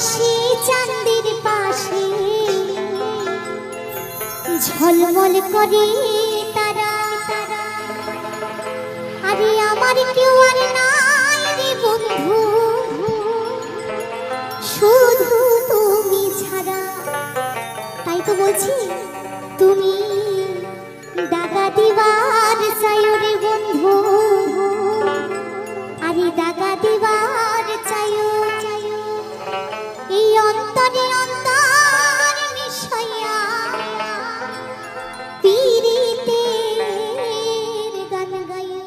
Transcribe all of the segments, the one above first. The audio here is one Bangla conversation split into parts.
আকাশে চাঁদের পাশে ঝলমল করে তারা, আরে আমার কেউ আর নাই রে বন্ধু, শুধু তুমি ছাড়া। তাই তো বলছি তুমি দাগা দিবার চাইও রে বন্ধু, আরে দাগা দিবার চাইও। এই অন্তরে অন্তর মিশাইয়া পীড়িতের গান গাইও।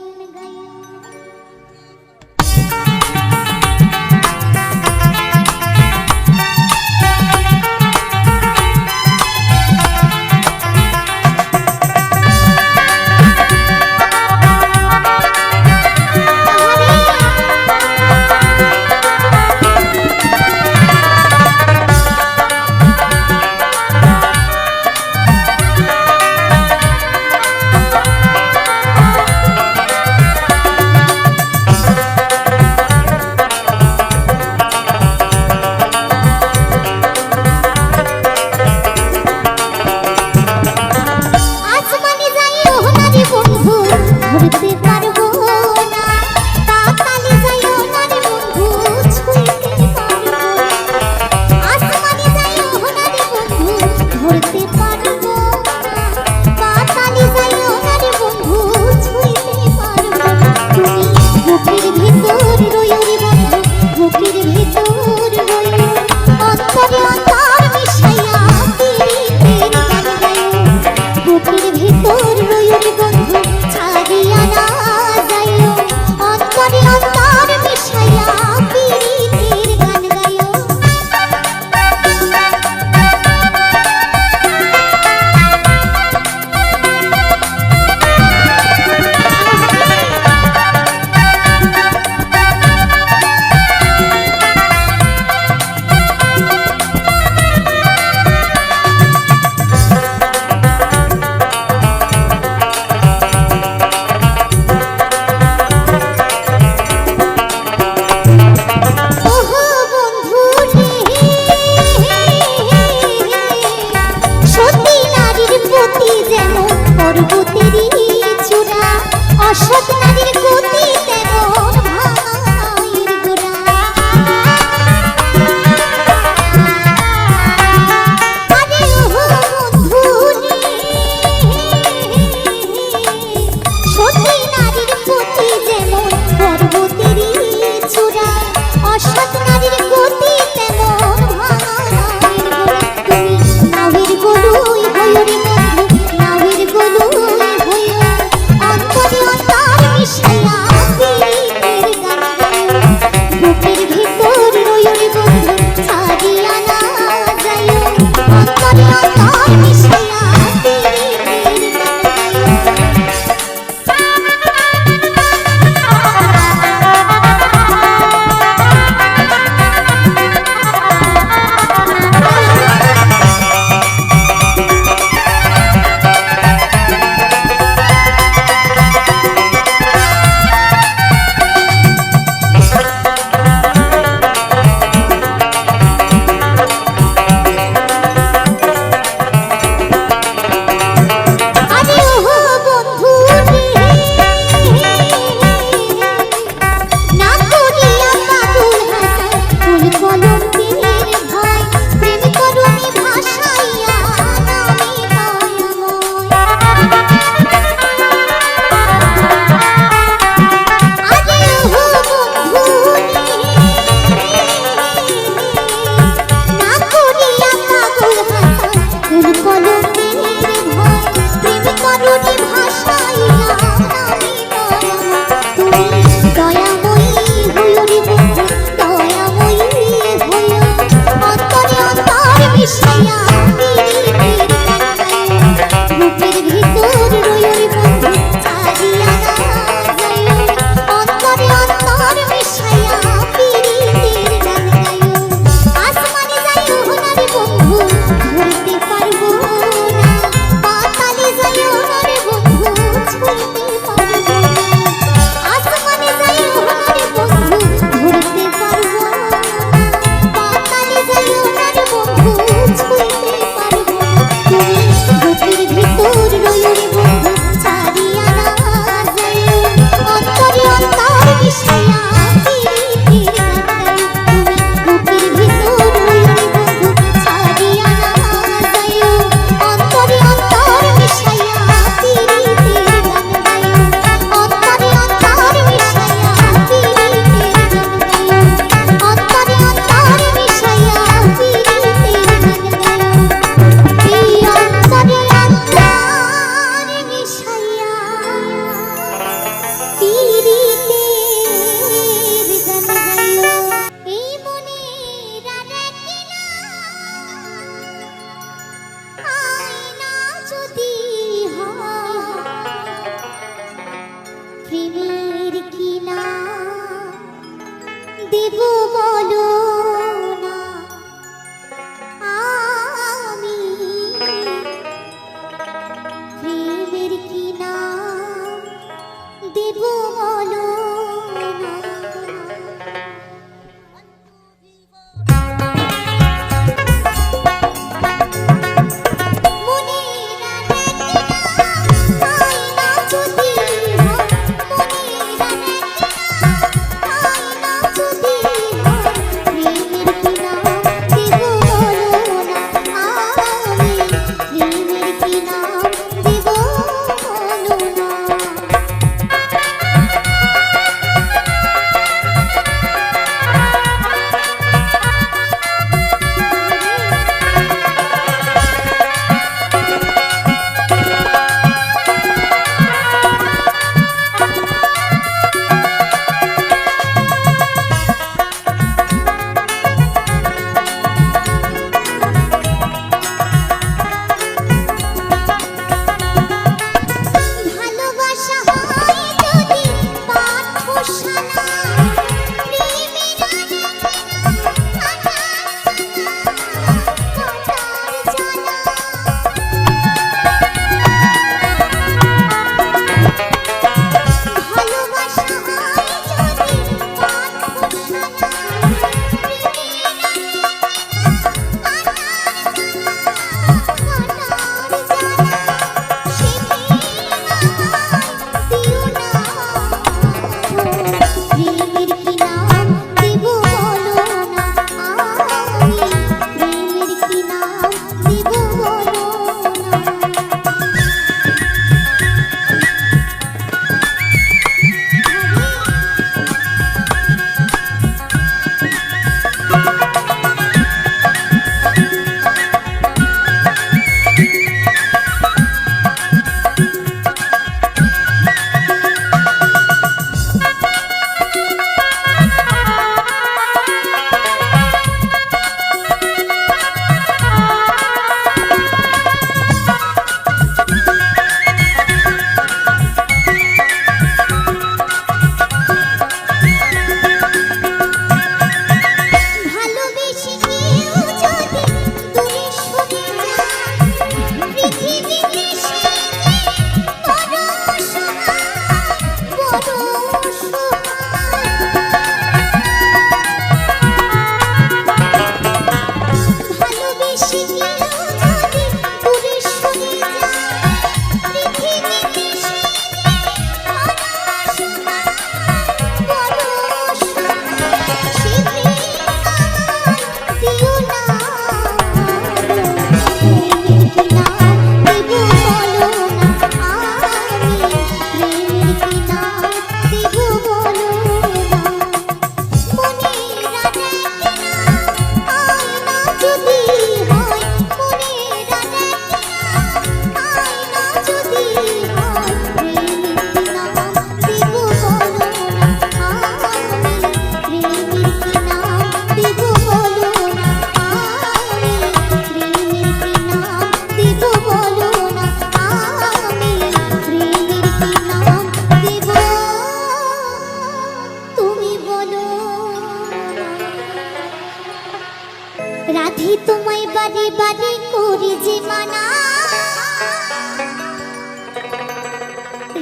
রাধে তোমায় বারে বারে করি যে মানা,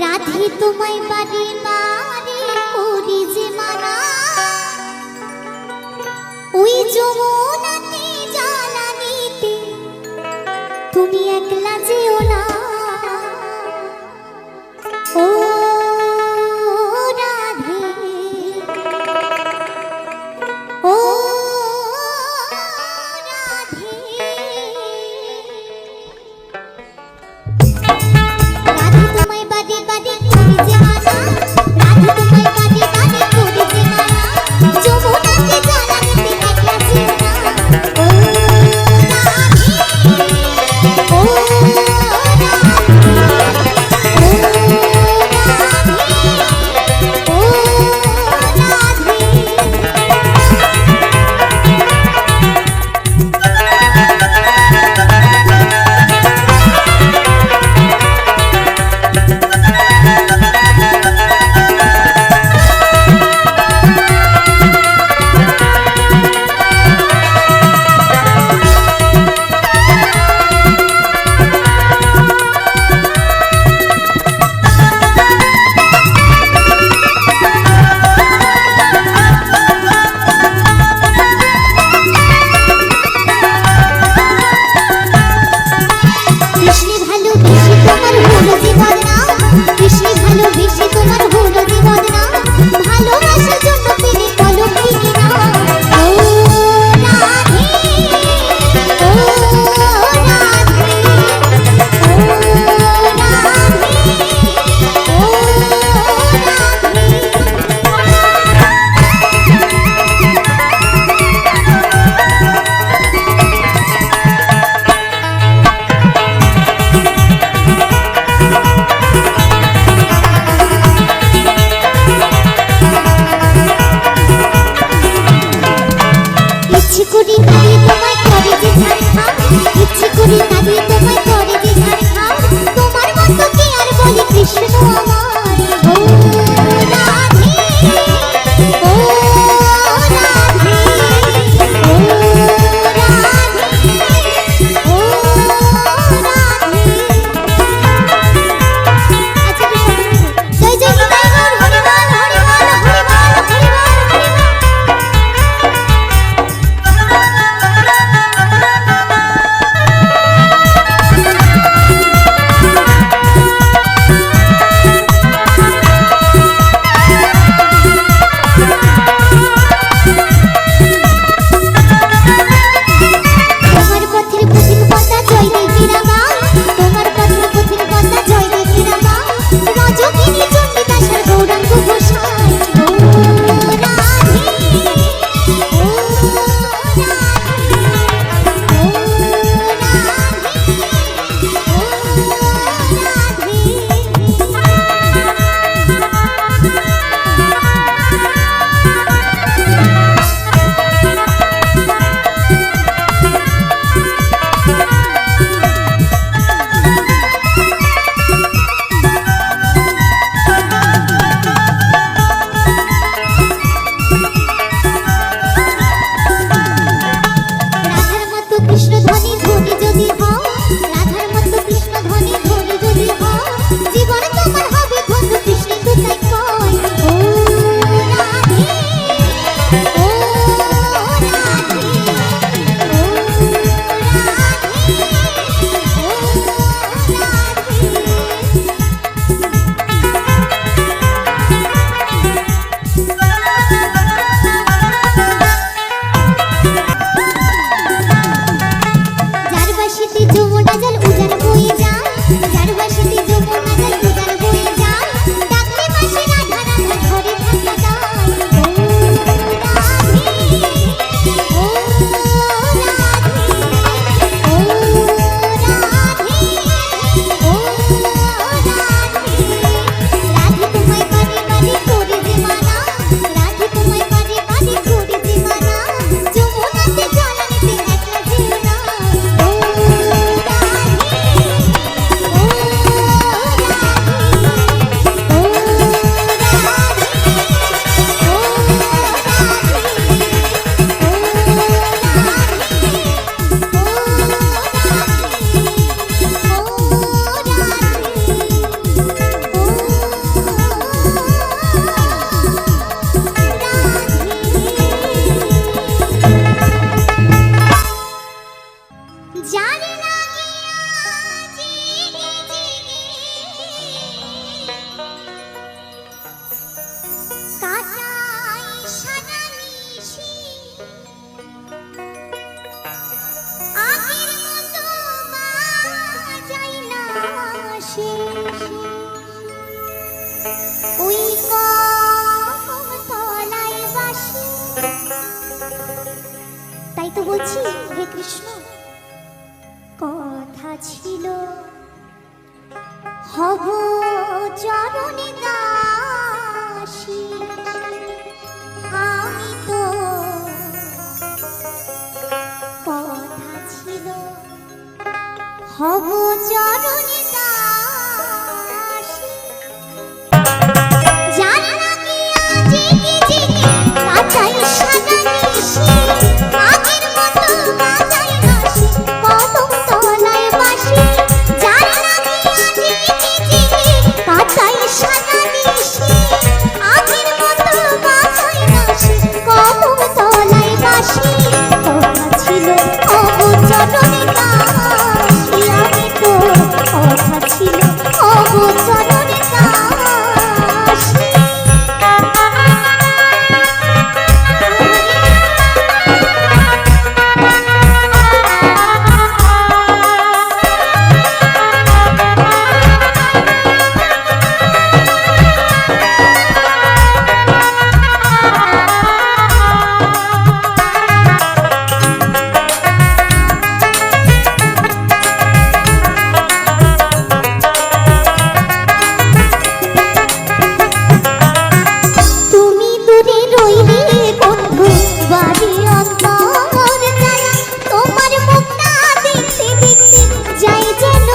রাধে তোমায় বারে বারে করি যে মানা, ওই যমুনাতে জ্বালানিতে তুমি একলা যেও না। ও রাধে, ও রাধে, রাধে তোমায় বাদে বাদে করি যে মানা, রাধে তোমায় বাদে বাদে করি যে মানা, যমুনাতে জ্বালানিতে একলা যেও না। তো বলছি হে কৃষ্ণ, কথা ছিল হব চরণে দাসী, আমি তো কথা ছিল হব চরণে দাসী। জানি না কি জেগে জেগে কাটাই সারা নিশি, আগের মতো বাজাই হাসি কদম তলায় বাসি। জানি না কি জেগে জেগে কাটাই সারা নিশি, আগের মতো বাজাই হাসি কদম তলায় বাসি। কথা ছিল অবচরণে দাসী, আমি তো কথা ছিল অবচরণে দাসী। তুমি দূরে রইলে বন্ধু, বাড়ি অন্তর জানা, তোমার মুখটা দেখতে দেখতে যাই যেন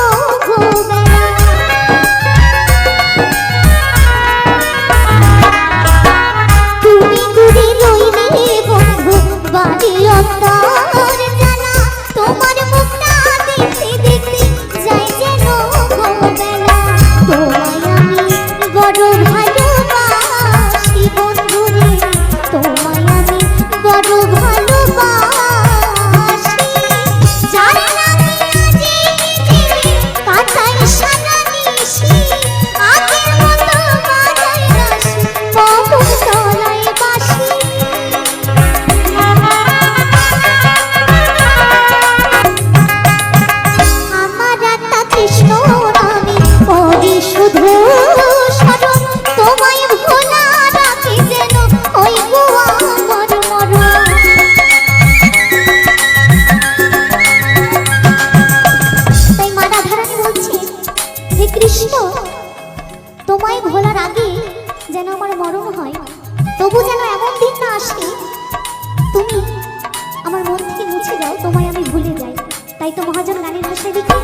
গোবেলা। তুমি দূরে রইলে বন্ধু, বাড়ি অন্তর জানা, তোমার মুখটা দেখতে দেখতে যাই যেন গোবেলা। তোমায় আমি বড় ভালোবাসি বন্ধুরে, তোমায় আমি বড় ভালোবাসি। জানি না কি জেগে জেগে কাটাই সারা নিশি, আগের মতো বাজাই হাসি কদম তলায় বাসি। আমার আত্মা কৃষ্ণ নামে করি শুধু স্মরণ, তোমায় ভোলা রাখি যেন ওই গো আমার মরণ। তাই মা রাধারানী বলছে, হে কৃষ্ণ, তোমায় ভোলার আগে যেন আমার মরণ হয়, তবু যেন এমন দিন না আসে তুমি আমার মন থেকে মুছে যাও, তোমায় আমি ভুলে যাই। তাই তো মহাজন গানের ভাষায় লিখে,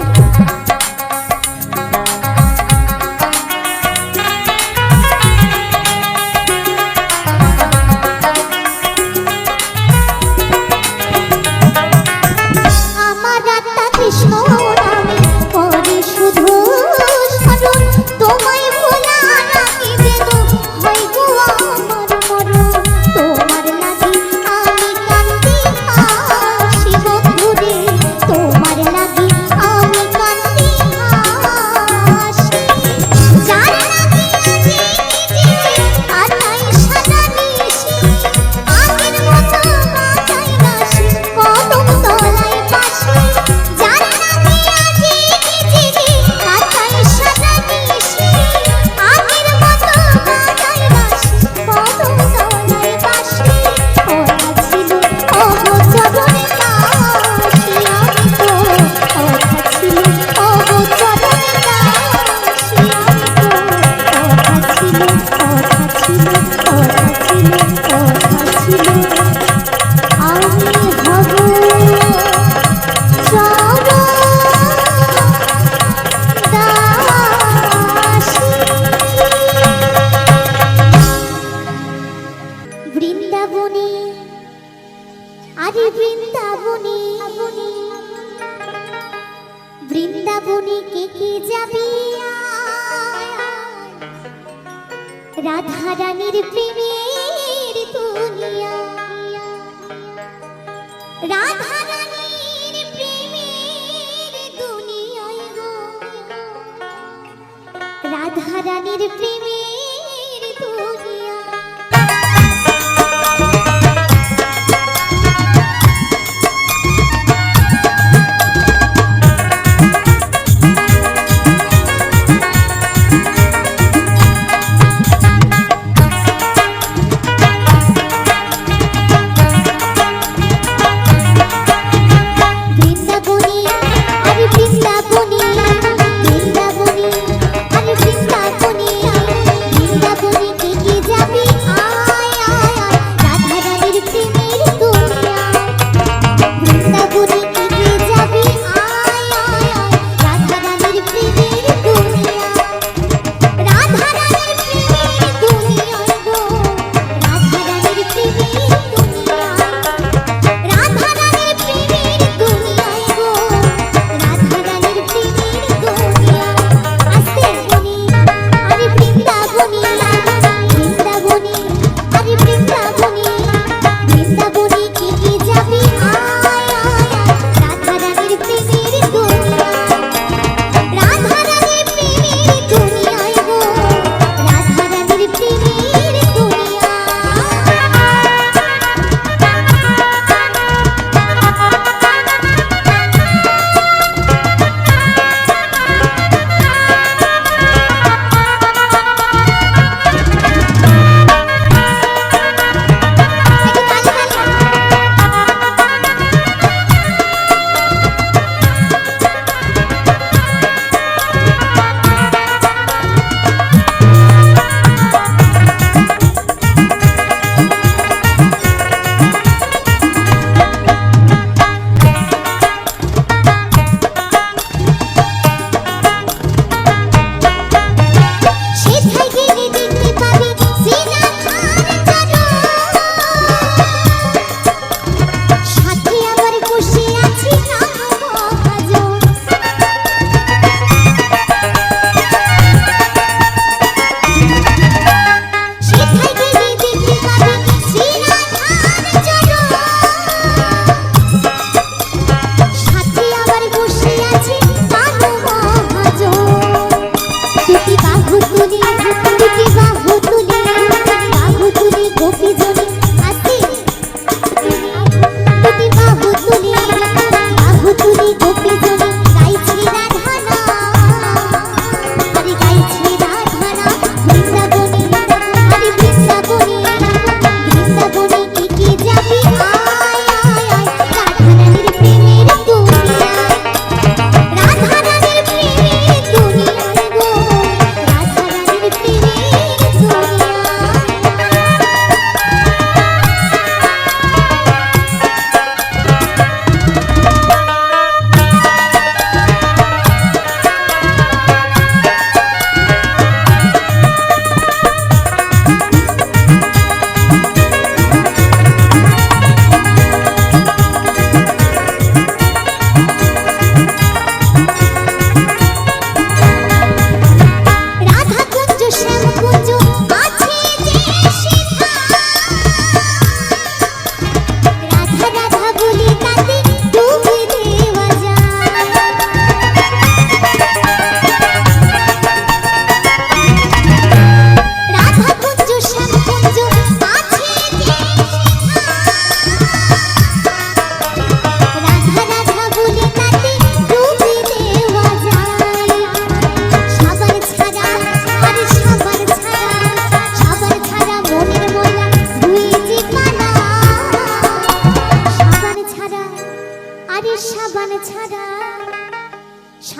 আমার আত্মা কৃষ্ণ নামে করে শুধু স্মরণ, তোমায় ভোলা রাখি যেন হয় গো আমার মরণ। তোমার লাগি আমি কান্দি হাসি বন্ধুরে, তোমার লাগি আমি কান্দি হাসি। জানি না কি জেগে জেগে কাটাই সারা নিশি, আগের মতো বাজাই হাসি কদম তলায় বাসি। জানি না কি জেগে জেগে কাটাই সারা নিশি, আগের মতো বাজাই হাসি কদম তলায় বাসি। কথা ছিল অবচরণে দাসী, আমি তো কথা ছিল অবচরণে দাসী, আমি তো কথা ছিল কথা ছিল কথা ছিল কথা ছিল, আমি হব চরণ দাসী। বৃন্দাবনে আরে বৃন্দাবনে, বৃন্দাবনে কে কে যাবি রাধা রানীর প্রেমের দুনিয়া, রাধা রানীর প্রেমের দুনিয়ায় গো, রাধা রানীর প্রেমের দুনিয়া।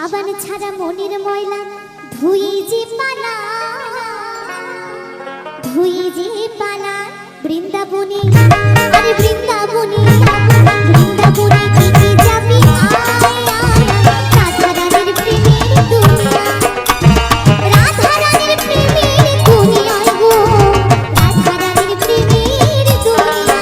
সাবান ছাড়া মনের ময়লা ধুই যে পালা, ধুই যে পালা বৃন্দাবনে, আরে বৃন্দাবনে, বৃন্দাবনে থেকে যাবি আয় আয়, রাধা রানীর প্রেমের দুনিয়া, রাধা রানীর প্রেমের দুনিয়ায় গো, রাধা রানীর প্রেমের দুনিয়া।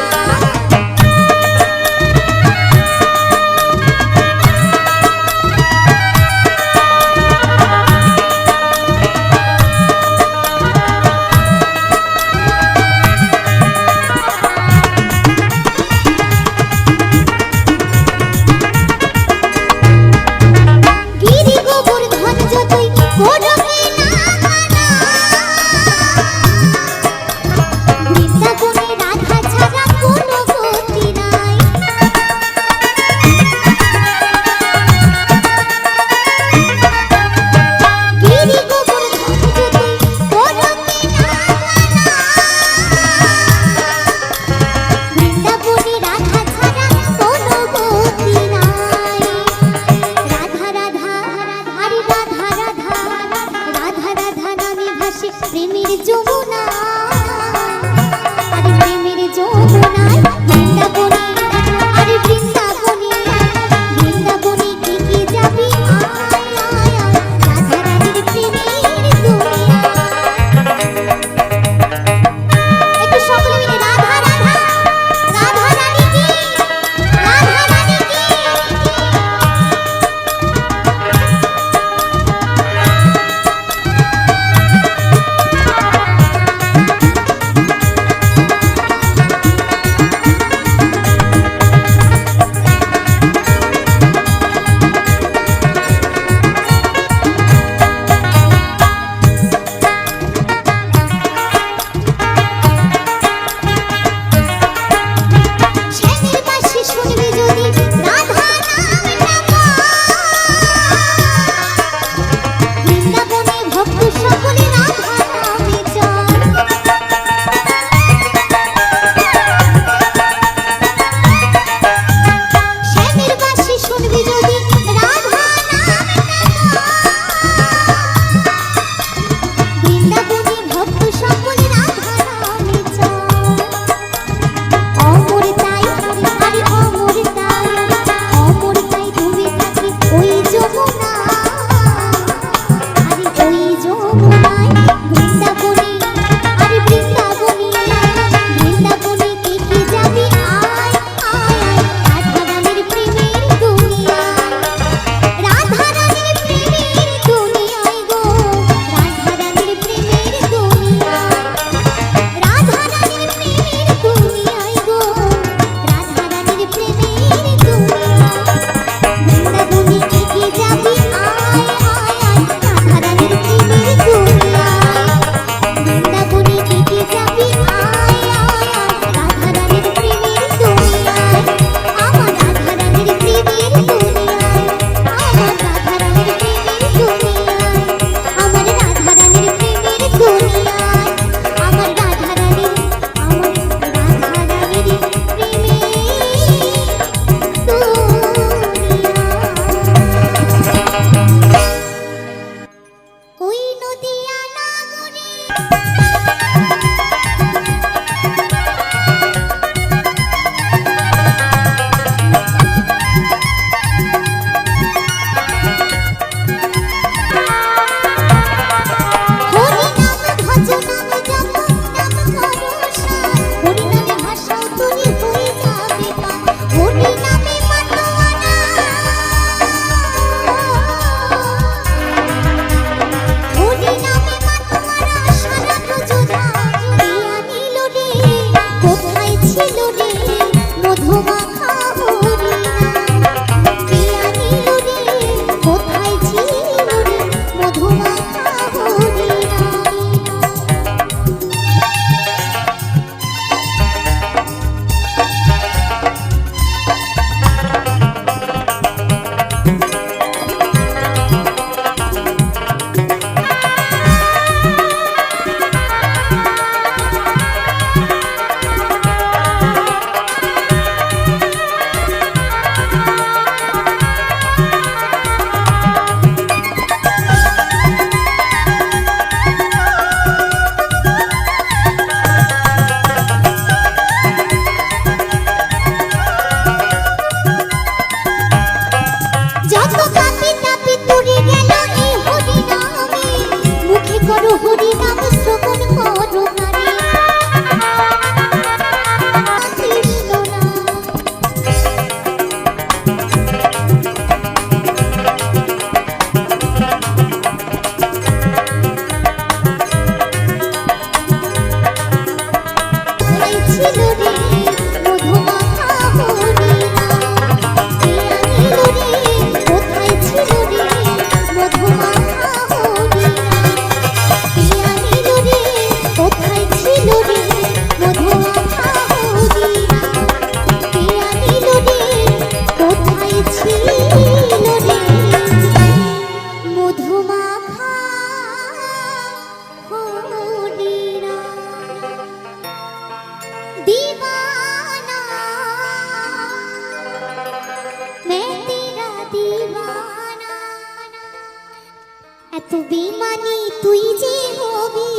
এত বেমানি তুই যে হবি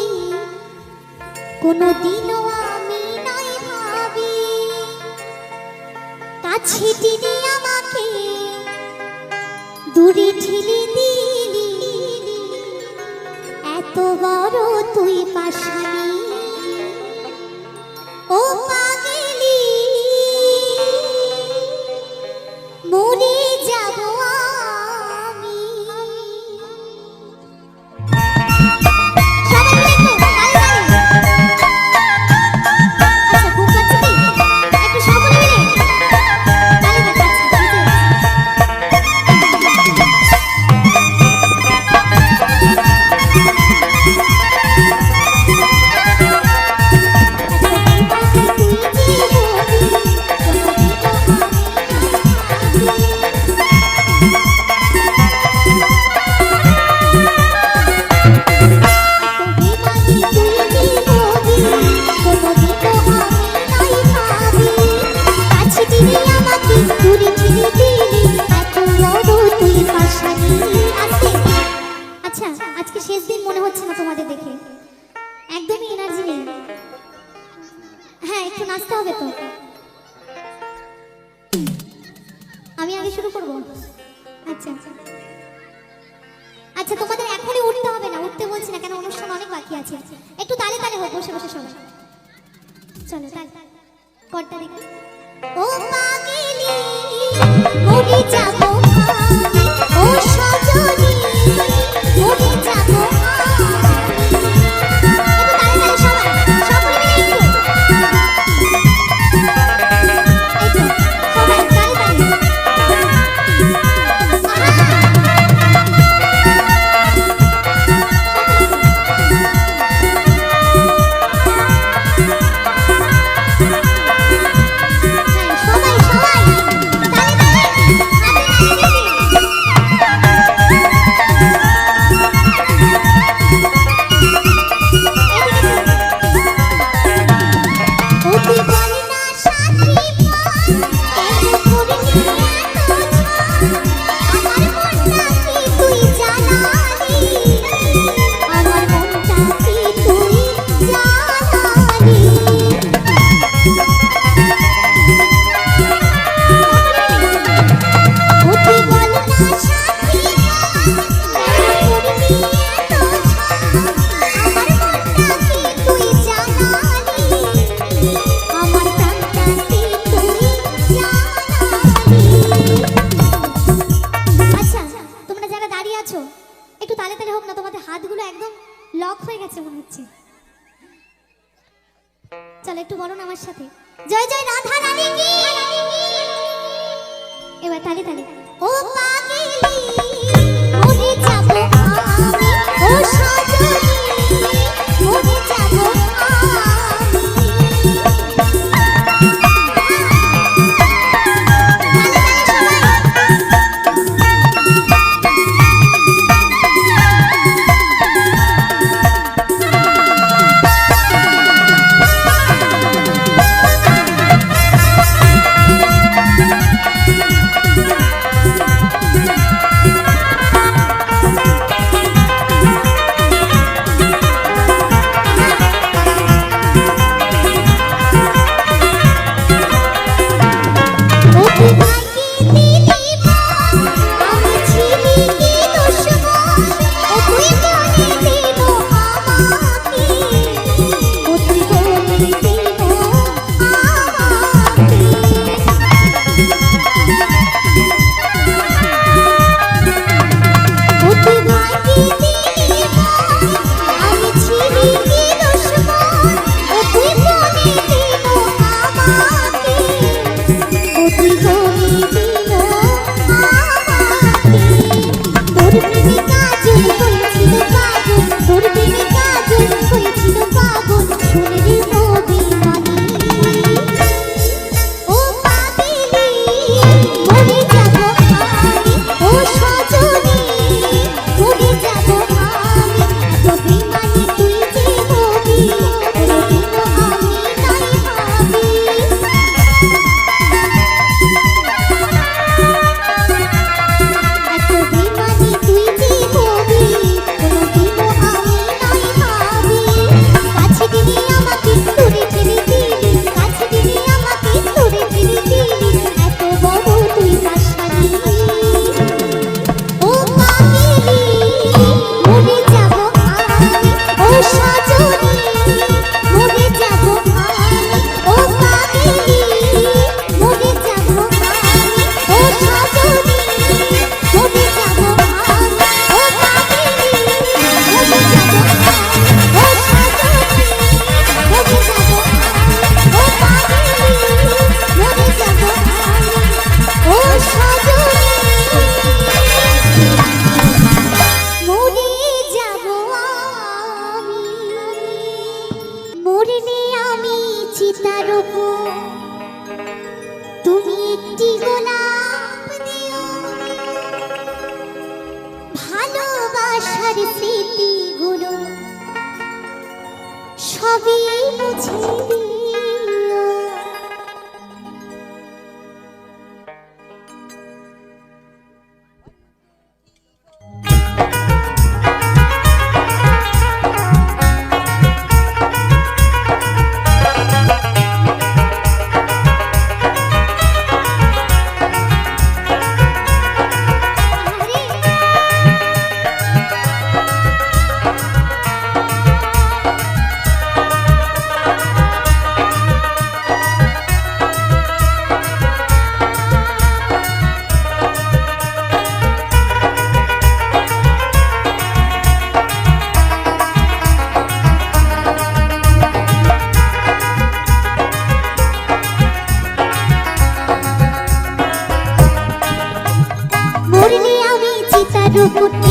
কোনদিনও আমি নাই ভাবি, কাছে টেনে আমাকে দূরে ঠেলে দিলি, এত বড় তুই পাশানি ও পাগলি, মরে যাব আমি। সবাই একটু তালি তালি। আচ্ছা ঘুম পাচ্ছে কি? একটু সকলে মিলে তালি বাজাচ্ছি। আচ্ছা আজকে শেষ দিন মনে হচ্ছে না তোমাদের দেখে, একদমই এনার্জি নেই। হ্যাঁ একটু নাচতে হবে তো, আমি আগে শুরু করব। আচ্ছা আচ্ছা তোমাদের এখনই উঠতে হবে না, উঠতে বলছি না কেন, অনুষ্ঠান অনেক বাকি আছে। একটু তালে তালে হোক, বসে বসে সবাই চলো তালে করতে দেখি। ও পাগলি মরে যাব আমি, ও সজনী মরে যাব আমি। একটু তালে তালে সবাই, সকলে মিলে একটু সবাই তালে তালে। একটু তালে তালে হোক না, তোমাদের হাতগুলো একদম লক হয়ে গেছে মনে হচ্ছে। চলো একটু বলো না আমার সাথে, জয় জয় রাধা রানী কি। এবার তালে তালে। ও পাগলি মরে যাব আমি, ও সজনী মরে যাব একটি গোলাপ দিও, ভালোবাসার স্মৃতিগুলো সবই মুছে দিও।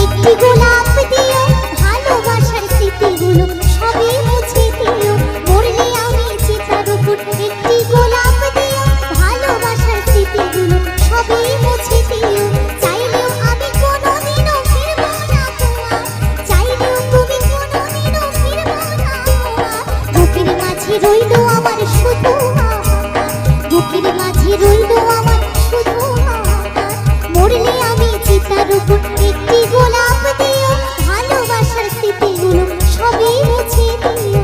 একটি গোলাপ দিও, ভালোবাসার স্মৃতিগুলো সবই মুছে দিও। মরলে আমি চিতার উপর একটি গোলাপ দিও, ভালোবাসার স্মৃতিগুলো সবই মুছে দিও। চাইলেও আমি কোনোদিনও ফিরবো না তোমার, চাইলেও তুমি কোনোদিনও ফিরবো না তোমার। বুকের মাঝে রইলো আমার শুধু হাহাকার, বুকের মাঝে রইলো আমার শুধু হাহাকার। মরলে আমি চিতার উপর একটি গোলাপ দিও, ভালোবাসার স্মৃতিগুলো সবই মুছে দিও।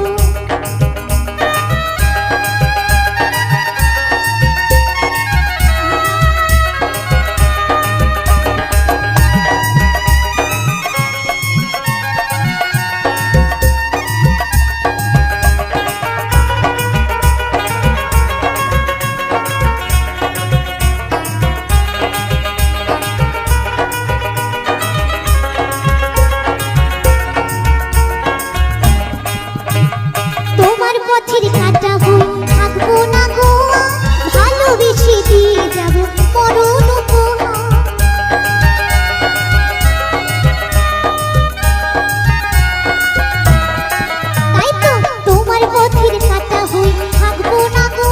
তোমার পথের কাটা হই থাকবো না গো, ভালোবেসে দিয়ে যাব মরণ উপহার। তাই তো তোমার পথের কাটা হই থাকবো না গো,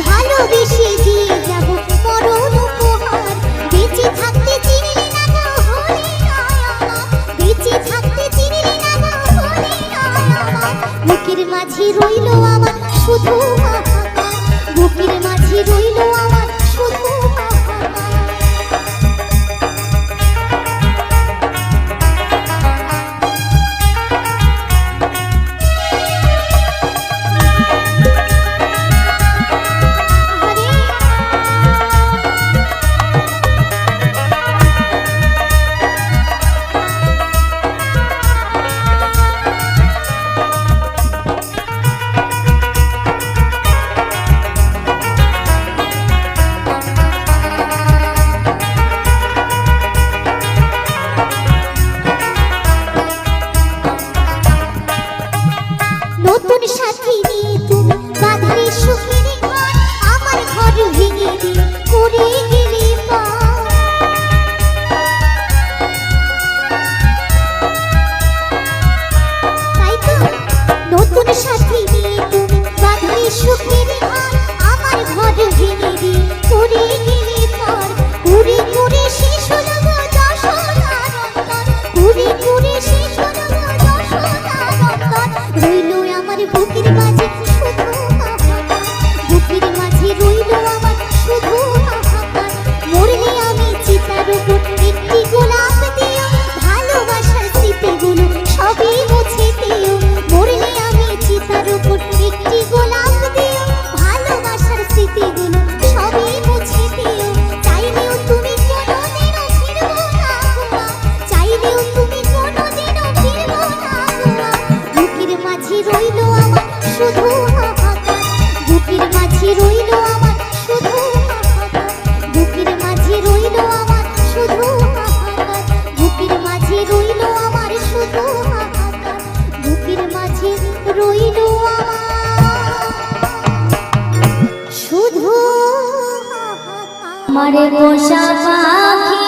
ভালোবেসে দিয়ে যাব মরণ উপহার। বেঁচে থাকতে চিনলে না গো হলে আমার, বেঁচে থাকতে চিনলে না গো হলে আমার। বুকের মাঝে রইলো আমার শুধু হাহাকার, বুকের মাঝে রইলো আমার শুধু হাহাকার। নতুন সাথী নিয়ে তুমি বাঁধলে সুখের ঘর, আমার ঘর ভেঙে দিয়ে করে গেলে পার। তাই তো নতুন সাথী নিয়ে তুমি বাঁধলে সুখের ঘর, আমার ঘর ভেঙে দিয়ে করে গেলে পার। ঘুরে ঘুরে শেষ হলো গো যশোদানন্দন, ঘুরে ঘুরে শেষ হলো গো যশোদানন্দন। রইলো আমার বুকের মাঝে শুধু হাহাকার, বুকের মাঝে রইলো আমার শুধু হাহাকার। মরলে আমি চিতার উপর একটি গোলাপ দিও, ভালোবাসার স্মৃতিগুলো সবই মুছে দিও। মরলে আমি চিতার উপর একটি গোলাপ দিও, ভালোবাসার স্মৃতিগুলো সবই মুছে দিও। চাইলেও তুমি কোনোদিনও ফিরবো না গোয়া, চাইলেও তুমি কোনোদিনও ফিরবো না গোয়া। বুকের মাঝে রইলো আমার শুধু হাহাকার, বুকের মাঝে রইলো আমার শুধু হাহাকার। বুকের মাঝে রইলো আমার শুধু হাহাকার, বুকের মাঝে রইলো আমার শুধু হাহাকার। বুকের মাঝে রইলো আমার শুধু হাহাকার। মারে পোষা পাখি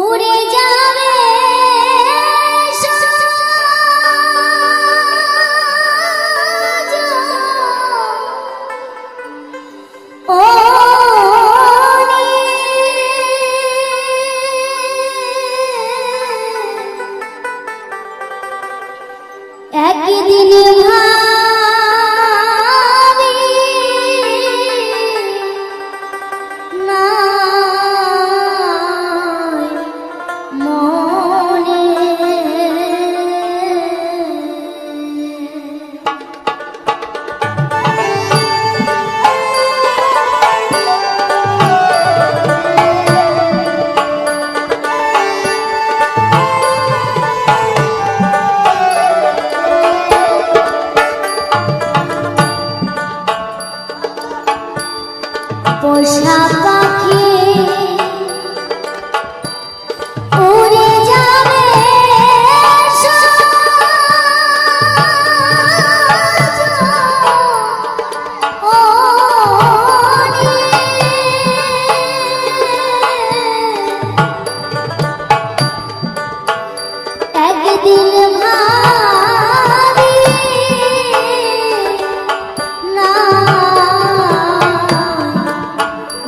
উড়ে যাবে সোজা পোষা পাখি উড়ে যাবে একদিন ভাবি না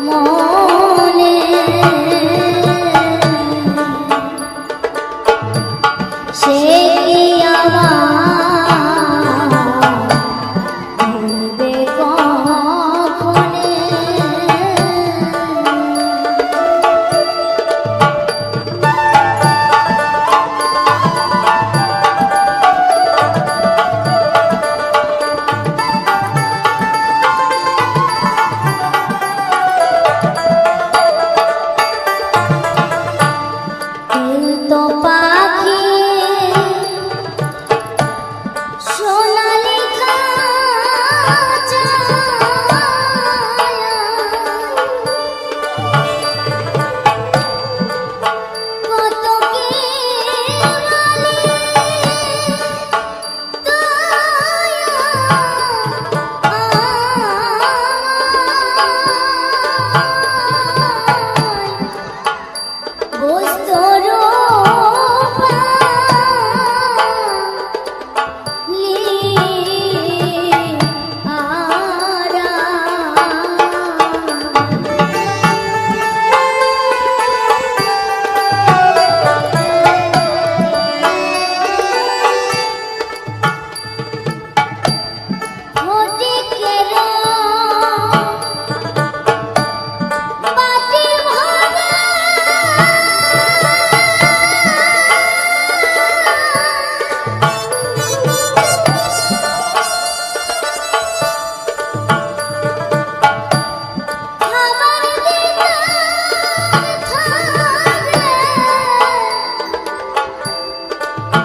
মনে সে কি আবার ভুলবে কখনে তো পাখি সোনালি খাঁচা কত কি বলি বস্তর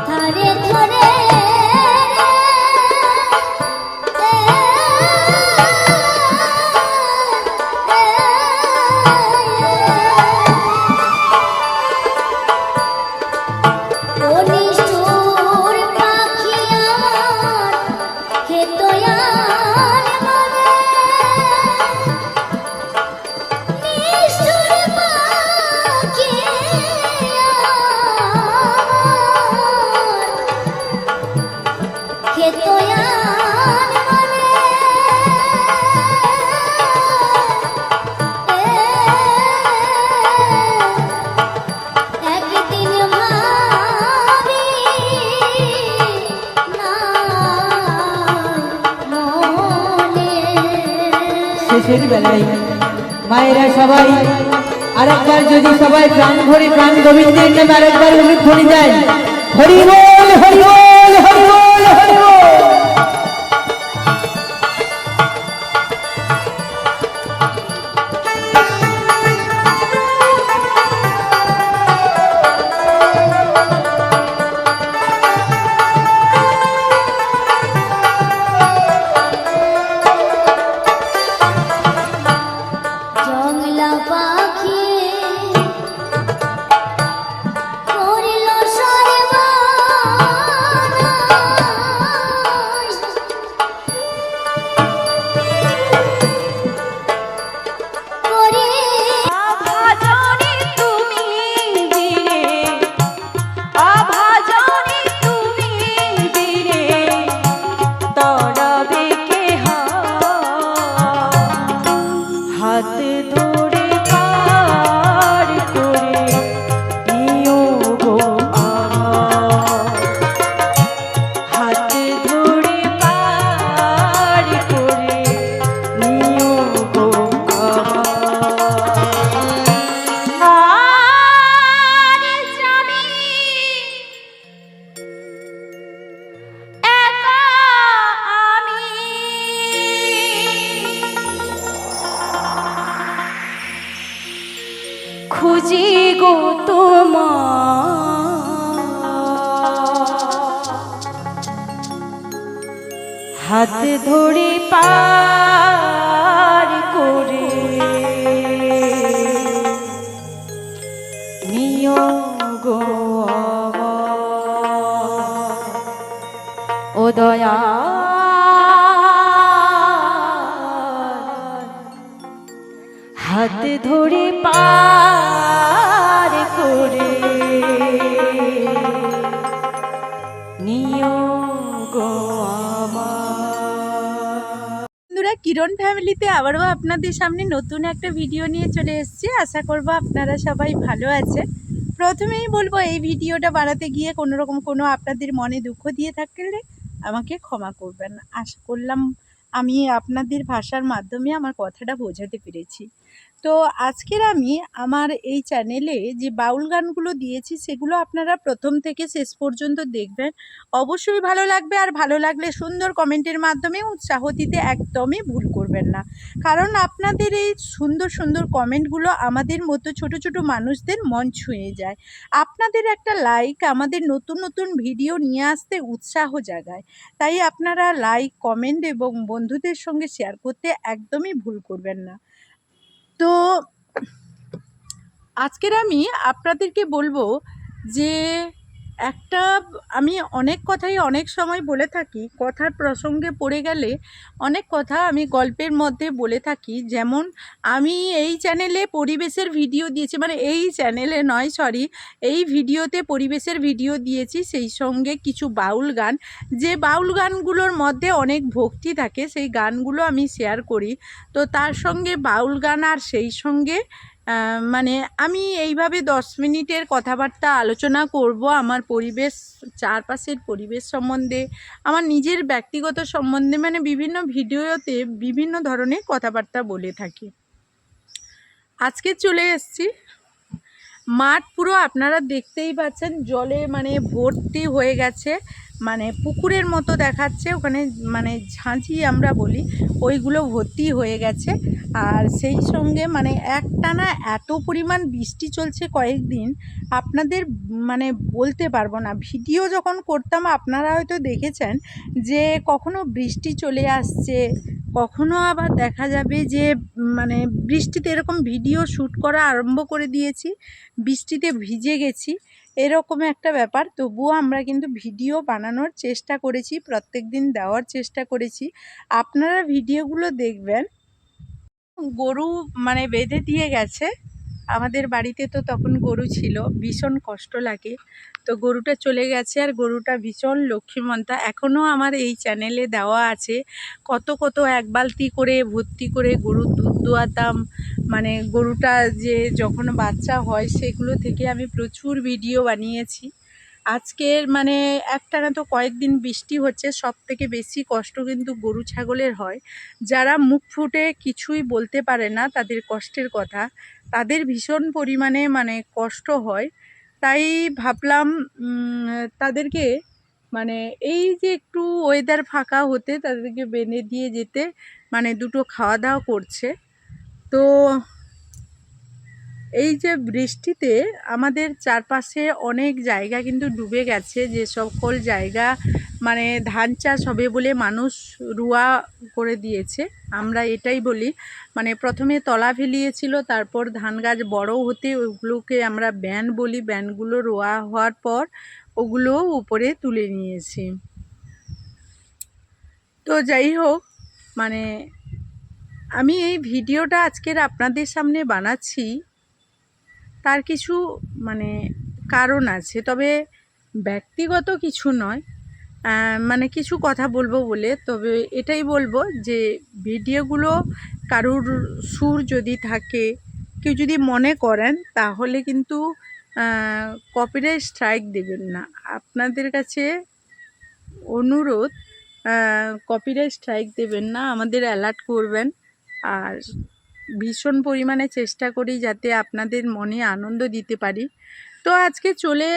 ধরে ধরে নিষ্ঠুর পাখি আমার খেতয়ান মনে নিষ্ঠুর পাখি খেতয়ান মনে একদিন ভাবি না মনে শেষের বেলায় মায়েরা সবাই আরেকবার যদি সবাই প্রাণ ভরে প্রাণ গোবিন্দের নামে আরেকবার ধ্বনি দেয়, হরি বল হরি বল হরি বল হরি বল। জংলা পাখি করিল সর্বনাশ করি অভাজনে তুমি বীরে, অভাজনে তুমি বীরে, তরবে কেহ হাত ধরে পার করে নিও গো আমার, হাত ধরে পার করে নিও গো আমার জানি একা আমি খুঁজি গো তোমার হাত ধরে পার করে দয়া হাত ধরে পার করে নিও গো আমার। বন্ধুরা, কিরণ ফ্যামিলিতে আবারও আপনাদের সামনে নতুন একটা ভিডিও নিয়ে চলে এসেছি। আশা করব আপনারা সবাই ভালো আছে। প্রথমেই বলবো, এই ভিডিওটা বানাতে গিয়ে কোনো আপনাদের মনে দুঃখ দিয়ে থাকলে আমাকে ক্ষমা করবেন। আশা করলাম আমি আপনাদের ভাষার মাধ্যমে আমার কথাটা বোঝাতে পেরেছি। তো আজকের আমি আমার এই চ্যানেলে যে বাউল গানগুলো দিয়েছি সেগুলো আপনারা প্রথম থেকে শেষ পর্যন্ত দেখবেন। অবশ্যই ভালো লাগবে, আর ভালো লাগলে সুন্দর কমেন্টের মাধ্যমে উৎসাহ দিতে একদমই ভুল করবেন না। কারণ আপনাদের এই সুন্দর সুন্দর কমেন্টগুলো আমাদের মতো ছোট ছোট মানুষদের মন ছুঁয়ে যায়। আপনাদের একটা লাইক আমাদের নতুন নতুন ভিডিও নিয়ে আসতে উৎসাহ জাগায়। তাই আপনারা লাইক, কমেন্ট এবং বন্ধুদের সঙ্গে শেয়ার করতে একদমই ভুল করবেন না। তো আজকের আমি আপনাদেরকে বলবো যে আমি অনেক কথাই অনেক সময় বলে থাকি, কথার প্রসঙ্গে পড়ে গেলে অনেক কথা আমি গল্পের মধ্যে বলে থাকি। যেমন আমি এই চ্যানেলে পরিবেশের ভিডিও দিয়েছি, মানে এই চ্যানেলে নয়, সরি, এই ভিডিওতে পরিবেশের ভিডিও দিয়েছি, সেই সঙ্গে কিছু বাউল গান, যে বাউল গানগুলোর মধ্যে অনেক ভক্তি থাকে, সেই গানগুলো আমি শেয়ার করি। তো তার সঙ্গে বাউল গান, আর সেই সঙ্গে মানে আমি এইভাবে 10 মিনিটের কথাবার্তা আলোচনা করব আমার পরিবেশ, চারপাশের পরিবেশ সম্বন্ধে, আমার নিজের ব্যক্তিগত সম্বন্ধে, মানে বিভিন্ন ভিডিওতে বিভিন্ন ধরনের কথাবার্তা বলে থাকি। আজকে চলে এসেছি মাঠ, পুরো আপনারা দেখতেই পাচ্ছেন জলে মানে ভর্তি হয়ে গেছে, মানে পুকুরের মতো দেখাচ্ছে। ওখানে মানে ঝাঁঝি আমরা বলি, ওইগুলো ভর্তি হয়ে গেছে। আর সেই সঙ্গে মানে একটানা এত পরিমাণ বৃষ্টি চলছে কয়েকদিন, আপনাদের মানে বলতে পারবো না। ভিডিও যখন করতাম আপনারা হয়তো দেখেছেন যে কখনো বৃষ্টি চলে আসছে, কখনো আবার দেখা যাবে যে মানে বৃষ্টিতে এরকম ভিডিও শ্যুট করা আরম্ভ করে দিয়েছি, বৃষ্টিতে ভিজে গেছি, এরকম একটা ব্যাপার। তবুও আমরা কিন্তু ভিডিও বানানোর চেষ্টা করেছি, প্রত্যেক দিন দেওয়ার চেষ্টা করেছি। আপনারা ভিডিওগুলো দেখবেন। গরু মানে বেঁধে দিয়ে গেছে আমাদের বাড়িতে, তো তখন গরু ছিল, ভীষণ কষ্ট লাগে। তো গরুটা চলে গেছে, আর গরুটা ভীষণ লক্ষ্মীমন্তা। এখনও আমার এই চ্যানেলে দেওয়া আছে কত কত এক বালতি করে ভর্তি করে গরুর দুধ দোয়াতাম। মানে গরুটা যে যখন বাচ্চা হয় সেগুলো থেকে আমি প্রচুর ভিডিও বানিয়েছি। আজকের মানে একটানা তো কয়েকদিন বৃষ্টি হচ্ছে, সব থেকে বেশি কষ্ট কিন্তু গরু ছাগলের হয়। যারা মুখ ফুটে কিছুই বলতে পারে না তাদের কষ্টের কথা, তাদের ভীষণ পরিমাণে মানে কষ্ট হয়। তাই ভাবলাম তাদেরকে মানে এই যে একটু ওয়েদার ফাঁকা হতে তাদেরকে বেঁধে দিয়ে যেতে, মানে দুটো খাওয়া দাওয়া করছে। তো এই যে বৃষ্টিতে আমাদের চারপাশে অনেক জায়গা কিন্তু ডুবে গেছে, যে সকল জায়গা মানে ধান চাষ হবে বলে মানুষ রুয়া করে দিয়েছে। আমরা এটাই বলি, মানে প্রথমে তলা ফেলিয়েছিল, তারপর ধান গাছ বড় হতে ওগুলোকে আমরা ব্যান বলি, ব্যানগুলো রোয়া হওয়ার পর ওগুলো উপরে তুলে নিয়েছি। তো যাই হোক, মানে আমি এই ভিডিওটা আজকের আপনাদের সামনে বানাচ্ছি, তার কিছু মানে কারণ আছে, তবে ব্যক্তিগত কিছু নয়, মানে কিছু কথা বলবো বলে। তবে এটাই বলবো যে ভিডিওগুলো কারুর সুর যদি থাকে, কেউ যদি মনে করেন, তাহলে কিন্তু কপিরাইট স্ট্রাইক দেবেন না। আপনাদের কাছে অনুরোধ, কপিরাইট স্ট্রাইক দেবেন না, আমাদের অ্যালার্ট করবেন। আর ভীষণ পরিমাণে চেষ্টা করি যাতে আপনাদের মনে আনন্দ দিতে পারি। তো আজকে চলে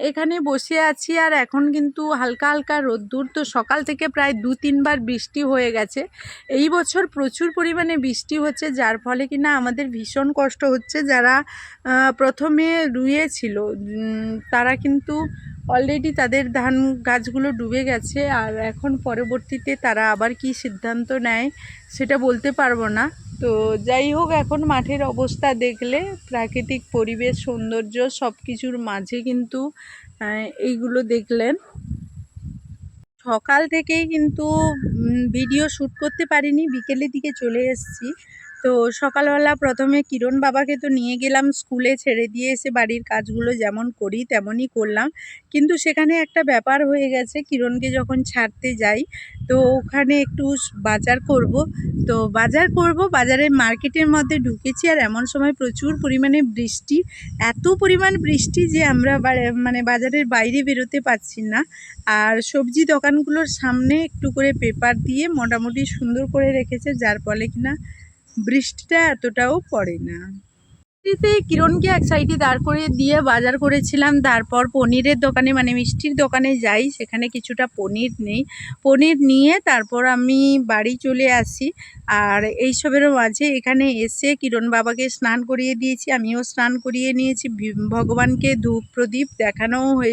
এখানে বসে আছি, আর এখন কিন্তু হালকা হালকা রোদ্দুর। তো সকাল থেকে প্রায় 2-3 বার বৃষ্টি হয়ে গেছে। এই বছর প্রচুর পরিমাণে বৃষ্টি হচ্ছে, যার ফলে কিনা আমাদের ভীষণ কষ্ট হচ্ছে। যারা প্রথমে রুইয়েছিল তারা কিন্তু অলরেডি তাদের ধান গাছগুলো ডুবে গেছে, আর এখন পরবর্তীতে তারা আবার কি সিদ্ধান্ত নেয় সেটা বলতে পারবো না। তো যাই হোক, এখন মাঠের অবস্থা দেখলে প্রাকৃতিক পরিবেশ, সৌন্দর্য সব কিছুর মাঝে কিন্তু এইগুলো দেখলেন। সকাল থেকেই কিন্তু ভিডিও শ্যুট করতে পারিনি, বিকেলের দিকে চলে এসেছি। তো সকালবেলা প্রথমে কিরণ বাবাকে তো নিয়ে গেলাম স্কুলে, ছেড়ে দিয়ে এসে বাড়ির কাজগুলো যেমন করি তেমনই করলাম। কিন্তু সেখানে একটা ব্যাপার হয়ে গেছে, কিরণকে যখন ছাড়তে যাই তো ওখানে একটু বাজার করব। তো বাজারের মার্কেটের মধ্যে ঢুকেছি, আর এমন সময় প্রচুর পরিমাণে বৃষ্টি, এত পরিমাণ বৃষ্টি যে আমরা মানে বাজারের বাইরে বেরোতে পারছি না। আর সবজি দোকানগুলোর সামনে একটু করে পেপার দিয়ে মোটামুটি সুন্দর করে রেখেছে, যার ফলে কিনা বৃষ্টিটা এতটাও পড়ে না। বৃষ্টিতে কিরণকে এক সাইডে দাঁড় করে দিয়ে বাজার করেছিলাম। তারপর পনিরের দোকানে মানে মিষ্টির দোকানে যাই, সেখানে কিছুটা পনির নেই, পনির নিয়ে তারপর আমি বাড়ি চলে আসি। আর এইসবেরও মাঝে এখানে এসে কিরণ বাবাকে স্নান করিয়ে দিয়েছি, আমিও স্নান করিয়ে নিয়েছি, ভগবানকে ধূপ প্রদীপ দেখানোও হয়েছে।